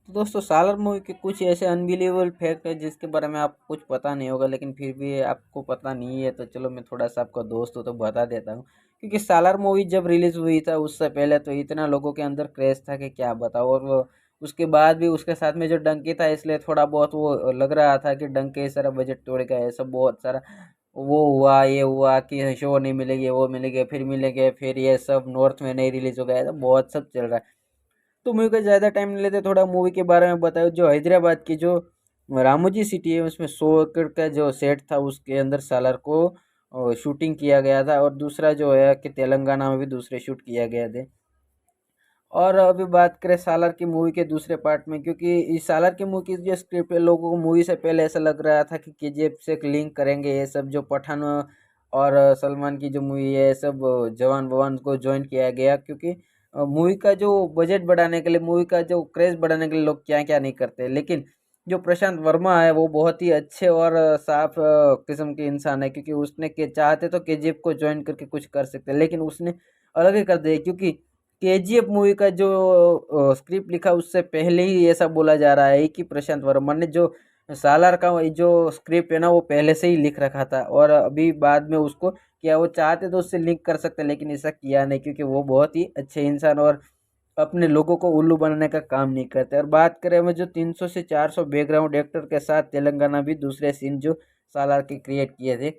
तो दोस्तों सालार मूवी के कुछ ऐसे अनबिलीवेबल फैक्ट है जिसके बारे में आपको कुछ पता नहीं होगा, लेकिन फिर भी आपको पता नहीं है तो चलो मैं थोड़ा सा आपका दोस्त हूँ तो बता देता हूँ। क्योंकि सालार मूवी जब रिलीज हुई था उससे पहले तो इतना लोगों के अंदर क्रेज था कि क्या बताओ, और वो उसके बाद भी उसके साथ में जो डंकी था इसलिए थोड़ा बहुत वो लग रहा था कि डंके सारा बजट तोड़ गया है, सब बहुत सारा वो हुआ ये हुआ कि शो नहीं मिलेगी वो मिलेगी फिर मिलेंगे, फिर ये सब नॉर्थ में नहीं रिलीज हो गया, तो बहुत सब चल रहा है। तो मूवी का ज़्यादा टाइम नहीं लेते, थोड़ा मूवी के बारे में बताओ। जो हैदराबाद की जो रामोजी सिटी है उसमें 100 एकड़ का जो सेट था उसके अंदर सालार को शूटिंग किया गया था, और दूसरा जो है कि तेलंगाना में भी दूसरे शूट किया गया थे। और अभी बात करें सालार की मूवी के दूसरे पार्ट में, क्योंकि इस सालार की मूवी की जो स्क्रिप्ट है लोगों को मूवी से पहले ऐसा लग रहा था कि केजीएफ से एक लिंक करेंगे, ये सब जो पठान और सलमान की जो मूवी है सब जवान ववान को ज्वाइन किया गया, क्योंकि मूवी का जो बजट बढ़ाने के लिए, मूवी का जो क्रेज बढ़ाने के लिए लोग क्या क्या नहीं करते। लेकिन जो प्रशांत वर्मा है वो बहुत ही अच्छे और साफ किस्म के इंसान है, क्योंकि उसने के चाहते तो केजीएफ को ज्वाइन करके कुछ कर सकते, लेकिन उसने अलग ही कर दिया। क्योंकि केजीएफ मूवी का जो स्क्रिप्ट लिखा उससे पहले ही ऐसा बोला जा रहा है कि प्रशांत वर्मा ने जो सालार का जो स्क्रिप्ट है ना वो पहले से ही लिख रखा था, और अभी बाद में उसको क्या वो चाहते तो उससे लिंक कर सकते, लेकिन ऐसा किया नहीं क्योंकि वो बहुत ही अच्छे इंसान और अपने लोगों को उल्लू बनाने का काम नहीं करते। और बात करें हमें जो 300 से 400 बैकग्राउंड एक्टर के साथ तेलंगाना भी दूसरे सीन जो सालार के क्रिएट किए थे।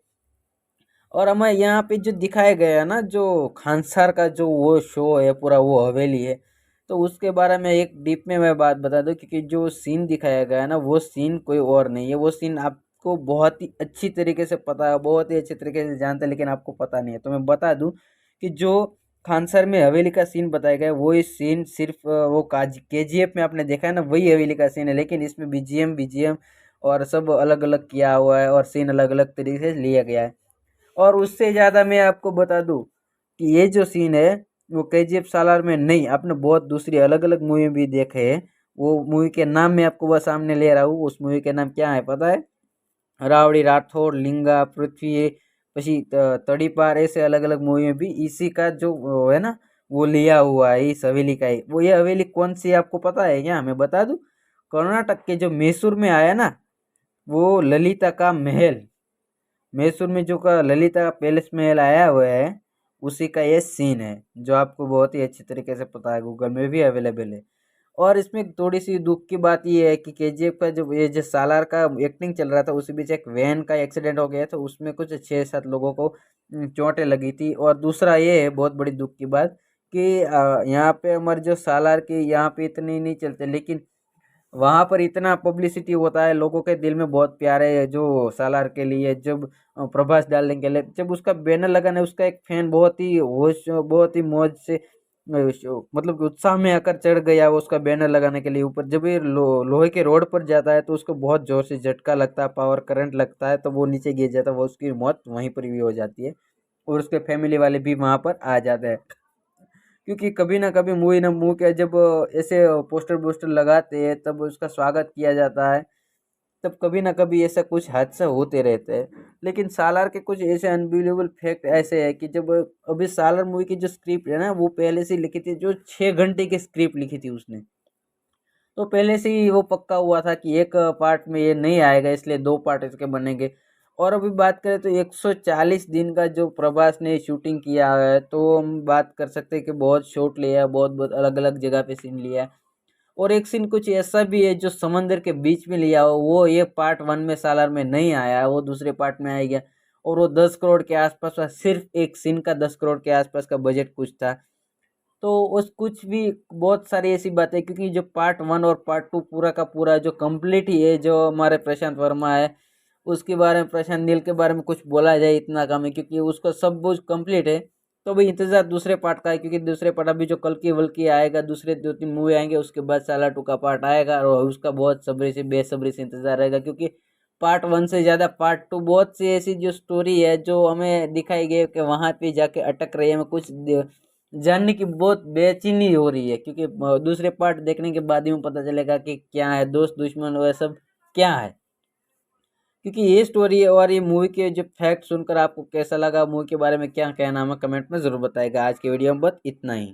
और हमें यहाँ पे जो दिखाया गया है ना जो खानसार का जो वो शो है पूरा वो हवेली है, तो उसके बारे में एक डीप में मैं बात बता दूं। क्योंकि जो सीन दिखाया गया है ना वो सीन कोई और नहीं है, वो सीन आपको बहुत ही अच्छी तरीके से पता है, बहुत ही अच्छे तरीके से जानते हैं, लेकिन आपको पता नहीं है। तो मैं बता दूं कि जो खानसर में हवेली का सीन बताया गया है वही सीन सिर्फ वो केजीएफ में आपने देखा है ना वही हवेली का सीन है, लेकिन इसमें बीजीएम बीजीएम और सब अलग अलग किया हुआ है और सीन अलग अलग तरीके से लिया गया है। और उससे ज़्यादा मैं आपको बता दूं कि ये जो सीन है वो केजीएफ सालार में नहीं, आपने बहुत दूसरी अलग अलग मूवी भी देखे हैं। वो मूवी के नाम मैं आपको वह सामने ले रहा हूँ, उस मूवी के नाम क्या है पता है? रावड़ी राठौड़, लिंगा, पृथ्वी, पशी तड़ीपार, ऐसे अलग अलग मूवी में भी इसी का जो वो है ना वो लिया हुआ है इस हवेली का ही। वो ये हवेली कौन सी है आपको पता है क्या? मैं बता दूं, कर्नाटक के जो मैसूर में आया ना वो ललिता का महल, मैसूर में जो का ललिता का पैलेस महल आया हुआ है उसी का ये सीन है, जो आपको बहुत ही अच्छी तरीके से पता है, गूगल में भी अवेलेबल है। और इसमें थोड़ी सी दुख की बात ये है कि केजीएफ का जो ये जो सालार का एक्टिंग चल रहा था उसी बीच एक वैन का एक्सीडेंट हो गया, तो उसमें कुछ 6-7 लोगों को चोटें लगी थी। और दूसरा ये है बहुत बड़ी दुख की बात कि यहाँ पे हमारे जो सालार के यहाँ पे इतनी नहीं चलते, लेकिन वहां पर इतना पब्लिसिटी होता है, लोगों के दिल में बहुत प्यार है जो सालार के लिए। जब प्रभास डालने के लिए जब उसका बैनर लगा ना उसका एक फैन बहुत ही होश बहुत ही मौज से मतलब उत्साह में आकर चढ़ गया वो उसका बैनर लगाने के लिए ऊपर। जब ये लोहे के रोड पर जाता है तो उसको बहुत जोर से झटका लगता है, पावर करंट लगता है, तो वो नीचे गिर जाता है, वो उसकी मौत वहीं पर भी हो जाती है। और उसके फैमिली वाले भी वहां पर आ जाते हैं, क्योंकि कभी ना कभी मूवी ना मुंह के जब ऐसे पोस्टर वोस्टर लगाते हैं तब उसका स्वागत किया जाता है, तब कभी ना कभी ऐसा कुछ हादसा होते रहते हैं। लेकिन सालार के कुछ ऐसे अनबिलीवेबल फैक्ट ऐसे है कि जब अभी सालार मूवी की जो स्क्रिप्ट है ना वो पहले से लिखी थी, जो 6 घंटे की स्क्रिप्ट लिखी थी उसने, तो पहले से ही वो पक्का हुआ था कि एक पार्ट में ये नहीं आएगा इसलिए 2 पार्ट इसके बनेंगे। और अभी बात करें तो 140 दिन का जो प्रभास ने शूटिंग किया है, तो हम बात कर सकते हैं कि बहुत शॉट लिया है, बहुत बहुत अलग अलग जगह पे सीन लिया है। और एक सीन कुछ ऐसा भी है जो समंदर के बीच में लिया हो, वो ये पार्ट 1 में सालार में नहीं आया, वो दूसरे पार्ट में आएगा। और वो 10 करोड़ के आसपास था, सिर्फ एक सीन का 10 करोड़ के आसपास का बजट कुछ था। तो उस कुछ भी बहुत सारी ऐसी बातें, क्योंकि जो पार्ट 1 और पार्ट 2 पूरा का पूरा जो कंप्लीट ही है, जो हमारे प्रशांत वर्मा है उसके बारे में, प्रशांत नील के बारे में कुछ बोला जाए इतना कम है, क्योंकि उसका सब कुछ कंप्लीट है। तो भाई इंतजार दूसरे पार्ट का है, क्योंकि दूसरे पार्ट अभी जो कल की वल्की आएगा, दूसरे 2-3 मूवी आएंगे उसके बाद साला 2 का पार्ट आएगा, और उसका बहुत सब्री से बेसब्री से इंतजार रहेगा। क्योंकि पार्ट 1 से ज़्यादा पार्ट 2 बहुत सी ऐसी जो स्टोरी है जो हमें दिखाई गई कि वहाँ पे जाके अटक रही है, हमें कुछ जानने की बहुत बेचैनी हो रही है। क्योंकि दूसरे पार्ट देखने के बाद ही में पता चलेगा कि क्या है दोस्त दुश्मन वह सब क्या है। क्योंकि ये स्टोरी और ये मूवी के जो फैक्ट सुनकर आपको कैसा लगा, मूवी के बारे में क्या कहना, हमें कमेंट में जरूर बताएगा। आज की वीडियो में बस इतना ही।